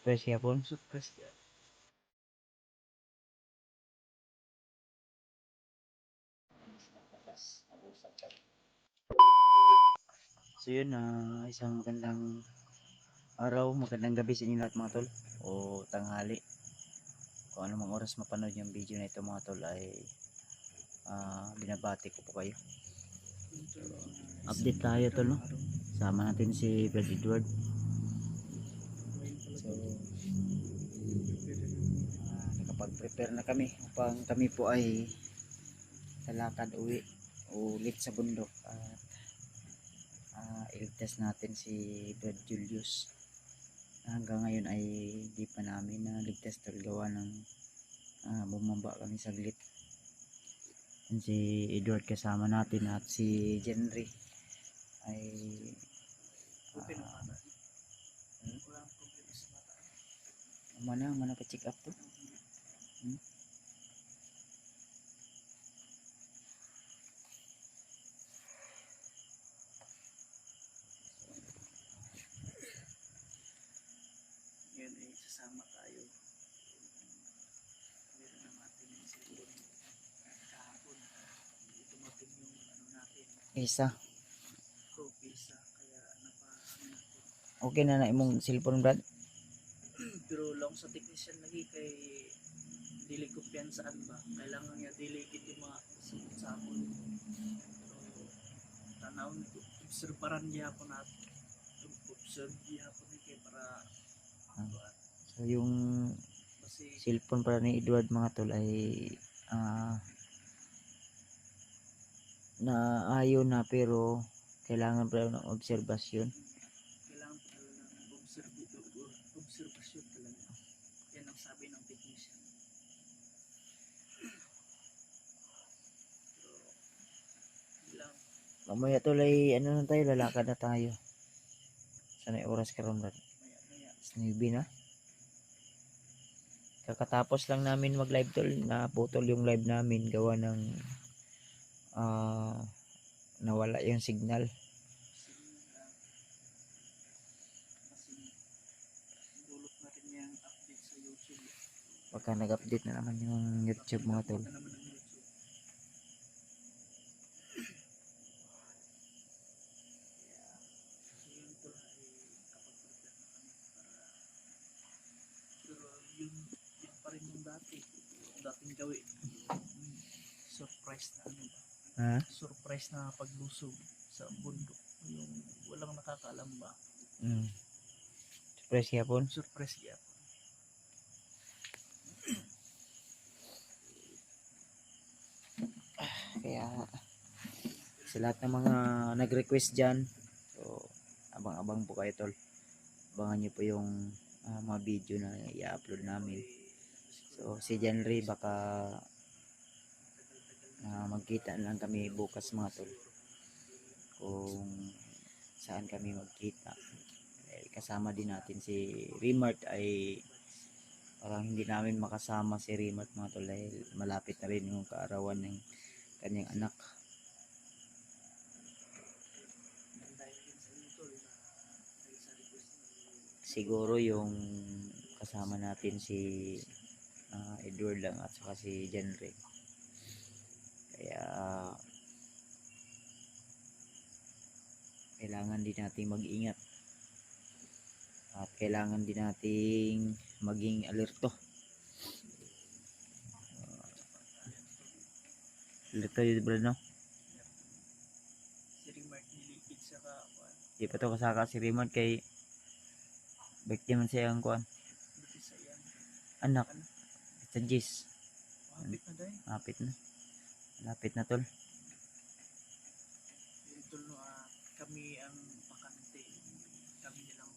Fresh yapon. Surprise ya. So yun, isang magandang araw, magandang gabi sa inyo lahat mga tol. O tanghali. Kung anumang oras mapanood yung video na ito mga tol ay binabati ko po kayo. So, update tayo tol, no? Sama natin si Brad Edward. So, nakapag-prepare na kami upang kami po ay talakad uwi ulit sa bundok at iligtas natin si Brad Julius. Hanggang ngayon ay di pa namin naligtas tol, gawa ng bumaba kami saglit. And si Edward kasama natin at si Jenry ay mana pa check up to. Yan ay sasama tayo. Meron na natin yung cellphone kahapon. Hindi tumating yung ano natin. Isa. Visa. Kaya napaano natin. Okay na na imong cellphone Brad? Pero lang sa technician lagi kay dili kumpiyansaan ba. Kailangan niya delicate yung mga sa ako. So, tanaw nito. Obserbaran niya ako natin. Observe niya ako ni para So yung kasi cellphone para ni Edward mga tol ay naayo na pero kailangan pa ng obserbasyon. kailangan pa talaga ng observation talaga. Yan ang sabi ng technician. Pero lang Mamaya tol ay ano na tayo, lalakad na tayo. Sana oras karon Brad? maya 9 na. Kakatapos lang namin mag live tol, naputol yung live namin gawa ng nawala yung signal. kasi dulot natin yung update sa YouTube. Baka nag-update na naman yung YouTube mga tol. Na naman ang YouTube. Kaya yun po ay kapag-prepare na kami para pero yun pa rin yung dating gawin. Surprise na ano ba? Surprise na paglusog sa bundok. Yung walang nakakaalam ba? Surprise yapon. Surprise yan. Kaya sa lahat ng mga nag-request dyan, so abang-abang po kayo tol. Abangan nyo po yung mga video na i-upload namin. So si Jenry baka magkita lang kami bukas mga tol, kung saan kami magkita. Kasama din natin si Remart, ay parang hindi namin makasama si Remart mga tol dahil malapit na rin yung kaarawan ng kanyang anak. Siguro yung kasama natin si Edward lang at saka si Jenry. Kaya kailangan din nating mag-ingat at kailangan din nating maging alerto. Alerto yun bro, no? Si Remart nilipid sa kawan. Di pa to kasaka si Raymond kay biktima siya ang kuan anak sa Jis. Hapit na dahil. Lapit na tol. Dito no, kami ang bakante. Kami nilang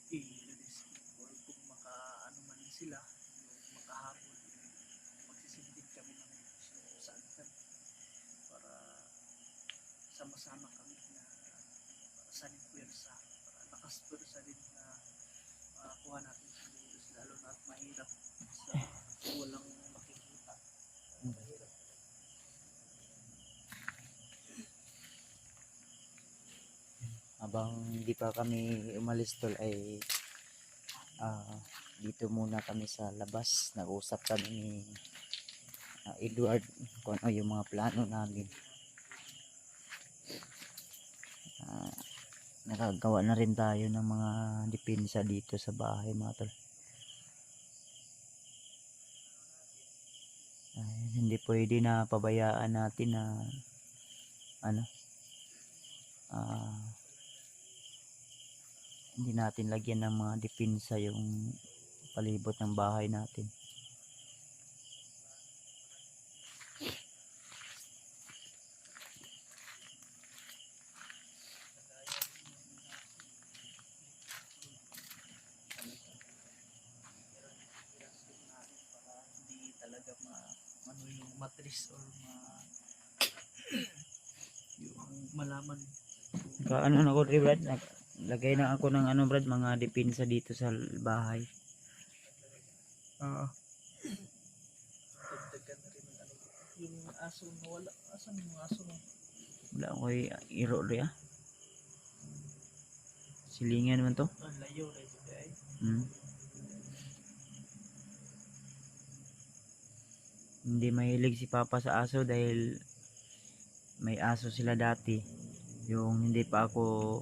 i-rescue or kung makaano man sila makahabol magsisindin kami ng saan kami para sama-sama kami na saling pwersa para lakas pwersa din na makakuha natin sa virus lalo na at mahirap sa walang makikita. Mahirap. Habang hindi pa kami umalis tol ay dito muna kami sa labas. Nag-usap kami ni Edward kung ano yung mga plano namin. Nakagawa na rin tayo ng mga depensa dito sa bahay mga tol. Hindi pwede na pabayaan natin na hindi natin lagyan ng mga depensa yung palibot ng bahay natin. para hindi talaga ano yung matris or yung malaman. Ano na ko Brad, naglagay na ako ng Brad, mga depensa dito sa bahay. Dagdagan na rin ng ano. Yung aso na wala. Asan yung aso mo? Wala ko iro rin silingan naman to. Layo na ito ay. Hindi mahilig si Papa sa aso dahil may aso sila dati. Yung hindi pa ako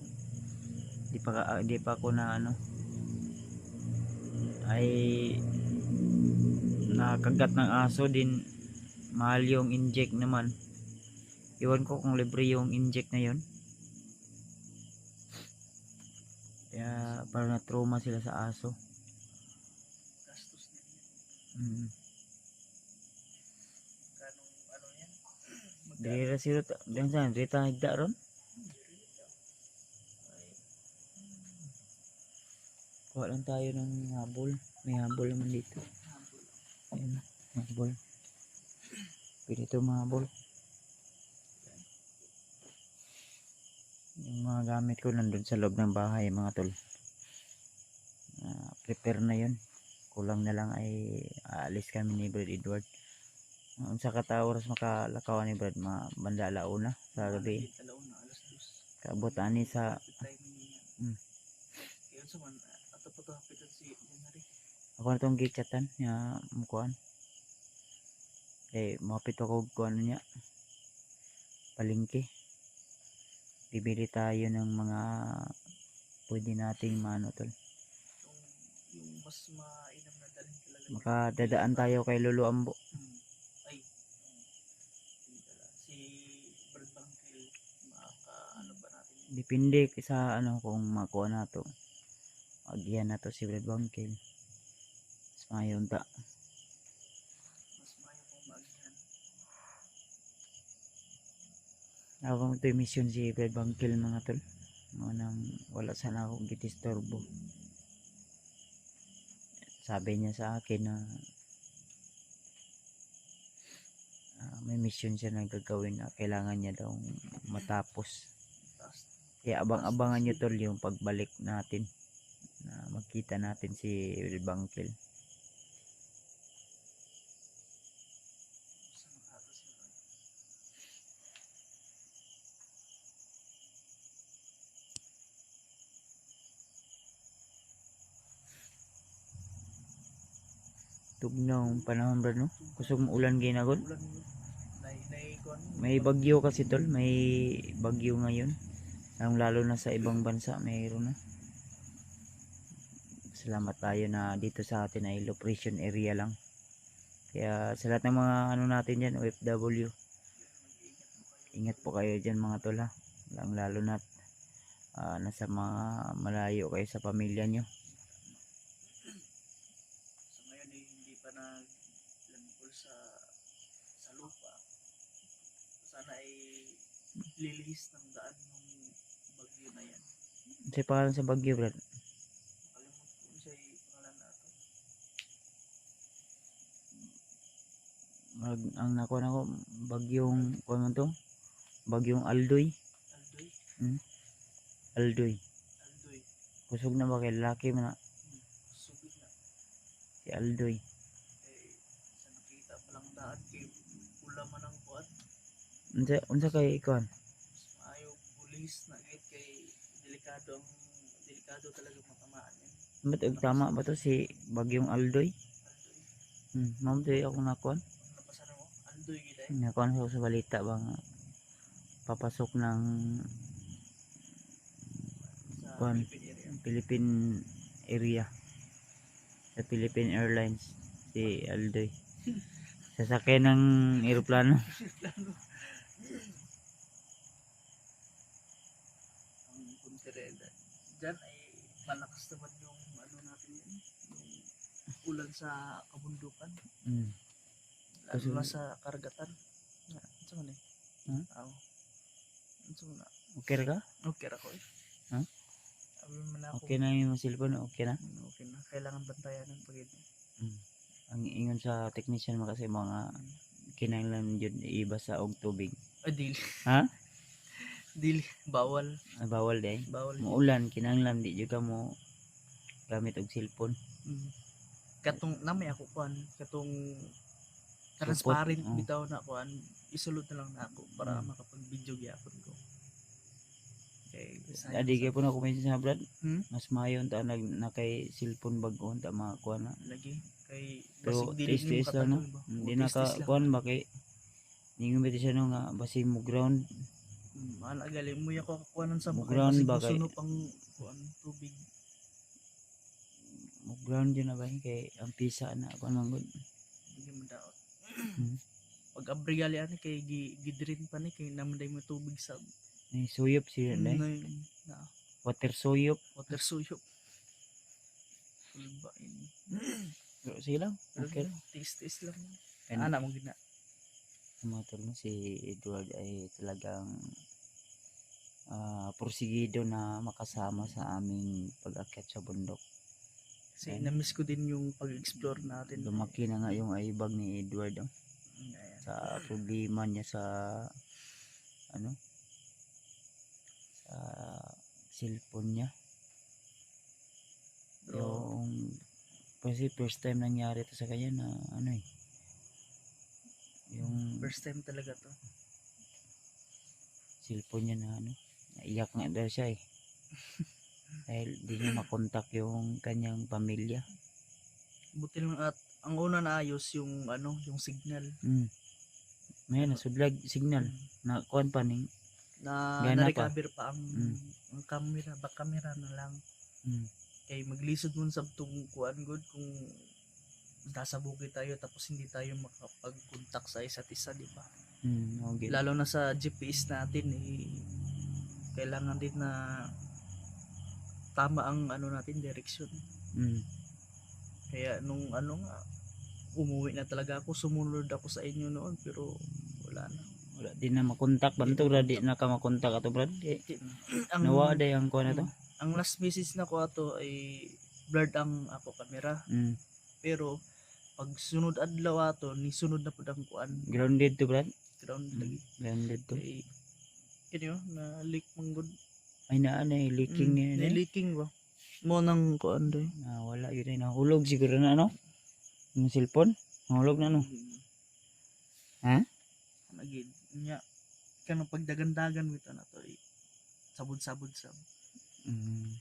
na ay nakagat ng aso din. Mahal yung inject naman. Iwan ko kung libre yung inject na yun. Kaya parang na-trauma sila sa aso. Gastos na yan. Kanong ano yan? Dira sila dan saan rita higda ron. Kuha lang tayo ng habol. May habol naman dito. Ayun, habol. Pwede ito mahabol. Yung mga gamit ko nandun sa loob ng bahay mga tol. Prepare na yun. Kulang na lang ay aalis kami ni Brad Edward. Sa kataoras makalakaw ni Brad, banda alauna sa gabi. Kaabot ani sa ako na itong gichatan niya mukuan. Mapit ako kuan niya palengke. Bibili tayo ng mga pwede nating mano tol. Yung mas mainam na dalhin talaga. Makadadaan tayo kay Lolo Ambo. Si Brad Bangkil, ano ba natin? Depende sa kung makuha na to. Agyan na to si Brad Bangkil. Mas mayon ta. Mas mayo pong maagyan. Ako ito yung mission si Brad Bangkil mga tol. Wala sana akong gitistorbo. Sabi niya sa akin na may mission siya na gagawin na kailangan niya daw matapos. Kaya abang-abangan nyo tol yung pagbalik natin na makita natin si Brad Bangkil. Tugnong panahon Brad no? Kusog mo ulan ginagod. May bagyo kasi tol, may bagyo ngayon. Lalo na sa ibang bansa mayroon na. Salamat tayo na dito sa atin ay low pressure area lang. Kaya sa lahat ng mga natin dyan, OFW, ingat po kayo dyan mga tol ha. Lalo na nasa mga malayo kayo sa pamilya nyo. Sa ngayon hindi pa naglangkol sa lupa. Sana ay lilihis ng daan ng bagyo na yan. Kasi pangalan sa bagyo Brad? Kalimutan ko siya pangalan nato. Ang nakuha na ko bagyong kuha man to? Bagyong Aldoy. Aldoy. Kusog na ba kay lalaki man na? Kusog na. Si Aldoy. Sa nakita pa lang daan kay pula man ang kuan. Unsa kay ikuan? Ayaw pulis na kay delikado talaga matamaan yan. Ba't tama ba to si Bagyong Aldoy? Ma'am, di ako nakuan. Nabasa na mo? Andoy gila Nakuan ko sa balita bang papasok ng sa kuan Philippine area. Philippine area sa Philippine Airlines si Aldoy. Sasakay ng eroplano. Plano. Ang Puntereda. Diyan ay malakas naman yung ano natin yan. Yung ulan sa kabundukan. Mm. Lalo Kasi- na sa karagatan. Ano man eh? Huh? Oo. Ano na? Okay ra ka? Okay ako eh. Huh? Sabi mo na ako. Okay na yung cellphone, okay na. Okay na. Kailangan bantayan ng pagid. Ang ingon sa technician mo kasi mga kinahanglan jud iba sa og tubig. Ay, dili. Ha? Dili. Bawal. Bawal day. Bawal. Muulan kinahanglan di jud ka mo gamit og cellphone. Katong namay ako kuan. Katong transparent Oh. bitaw na kuan. Isulod na lang na ako para Mm. makapag-video gyapon ko. Okay. Adi kay po na kumensin sa brad. Hmm? Mas mayon ta na kay cellphone bag-on ta makakuha na. Lagi. Kay Pero basig dili ni taste lang no. makatagol ba? Hindi O, na taste ka lang. kuan ba kay ningon ba siya no nga basig mo ground. Ana gali mo ya ko kuanan sa Mo bakay ground basig ba kay- musuno pang kuan tubig. Mo ground yun na ba kay ang pisa na kuan man gud. Hindi mo daot. Hmm. Pag abrigali ani kay gidrin pa ni kay namanday mo tubig sa Ni suyop siya day. na Water suyop. water suyop. Ba ini. Pero sige lang. Okay. Taste lang. And- Ana mo gina. Mga tol mo si Edward ay talagang porsigido na makasama sa aming pag-akyat sa bundok. Kasi na-miss ko din yung pag-explore natin. Lumaki na nga yung aibag ni Edward oh, Ayan. sa problema niya sa ano sa cellphone niya. Pero Yung kasi first time nangyari to sa kanya na ano eh yung first time talaga to. cellphone niya na ano naiyak nga daw siya eh dahil di niya makontak yung kanyang pamilya. Buti lang at ang una na ayos yung ano, yung signal May nasudlag signal na kuan pa ning na Gana pa. na-recover pa ang Mm. ang camera, back camera na lang. mm, Kay maglisod mo sa tong kuan good kung nasa bukid tayo tapos hindi tayo makapag-contact sa isa't isa, di ba? okay. Lalo na sa GPS natin eh, kailangan din na tama ang ano natin direksyon. Mm, Kaya nung ano nga umuwi na talaga ako, sumunod ako sa inyo noon pero wala na. wala din na makontak banto ra di na ka makontak ato brad kay Ang nawa day ang kuan na to. ang last message na ko ato ay blurred ang ako camera Mm, pero pag sunod adlaw ato ni sunod na pud ang kuan grounded to brad. ground Mm, lagi grounded to. kay kini na leak manggod Ay naa na leaking niya na leaking ba mo nang kuan day wala yun ay nahulog siguro na ano yung cellphone nahulog na no. Ha? nagid nya kanang pagdagandagan with na to eh, sabod-sabod sa Mm,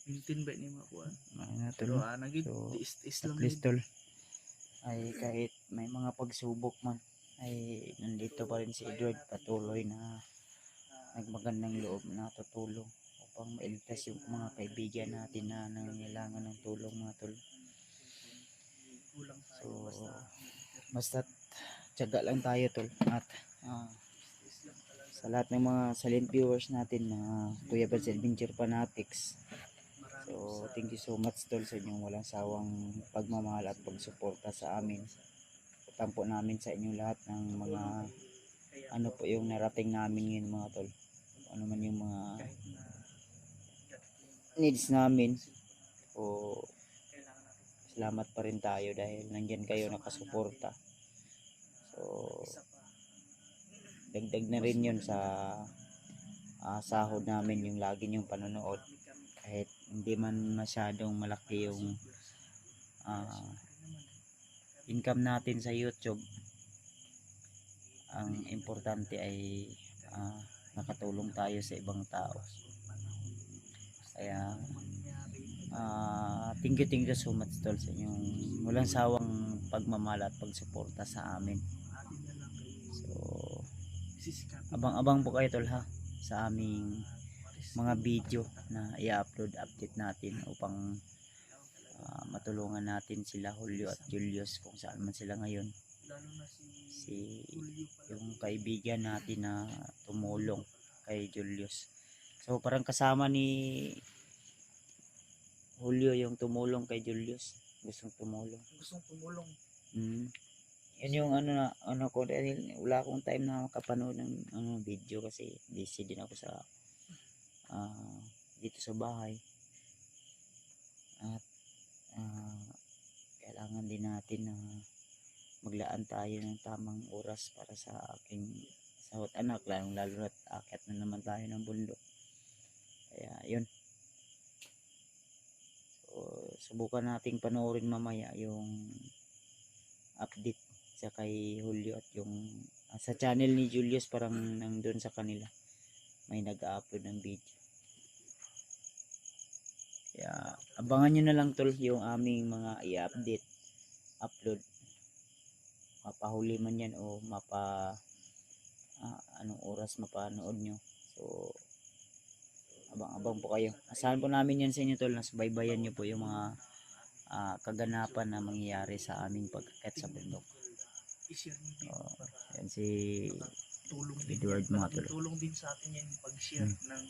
maintain ba ni mga kuan ano to pero no? nagid So, tiis at lang least gid. tol ay kahit may mga pagsubok man ay nandito pa rin si Edward patuloy na nagmagandang loob na tutulong upang mailigtas yung mga kaibigan natin na nangangailangan ng tulong mga tol. Kulang So tayo basta tiyaga lang tayo tol at sa lahat ng mga silent viewers natin na Kuya Birds Adventure Fanatics. So thank you so much tol sa inyong walang sawang pagmamahal at pagsuporta sa amin. Tampo namin sa inyong lahat ng mga ano po yung narating namin ngayon mga tol. Ano man yung mga needs namin. O salamat pa rin tayo dahil nandyan kayo nakasuporta. So dagdag na rin yun sa sahod namin yung lagi yung panonood. Kahit hindi man masyadong malaki yung income natin sa YouTube, ang importante ay nakatulong tayo sa ibang tao. Kaya thank you so much tol sa inyong walang sawang pagmamahal at pagsuporta sa amin. Atin na lang kayo. So, Sisikapin. abang-abang po kayo tol ha sa aming mga video na i-upload update natin upang matulungan natin sila Julio at Julius kung saan man sila ngayon. Lalo na Si Julio pala. yung kaibigan natin na tumulong kay Julius. So parang kasama ni Julio yung tumulong kay Julius. Gustong tumulong. Gustong tumulong. Yan yung ano ko dahil wala akong time na makapanood ng video kasi busy din ako sa dito sa bahay. At kailangan din natin na maglaan tayo ng tamang oras para sa aking sawat anak, lalo na akyat na naman tayo ng bundok. Kaya yun. So, subukan nating panoorin mamaya yung update sa kay Julio at yung sa channel ni Julius parang nandun sa kanila may nag-upload ng video. Kaya abangan nyo na lang tol yung aming mga i-update upload, mapahuli man yan o anong oras mapanood nyo. So abang-abang po kayo, asahan po namin yan sa inyo tol, nasubaybayan nyo po yung mga kaganapan na mangyayari sa aming pagkakit sa bundok. I-share nyo din para Yan si tulong din. Edward mga tol. Tulong din sa atin yan pag-share ng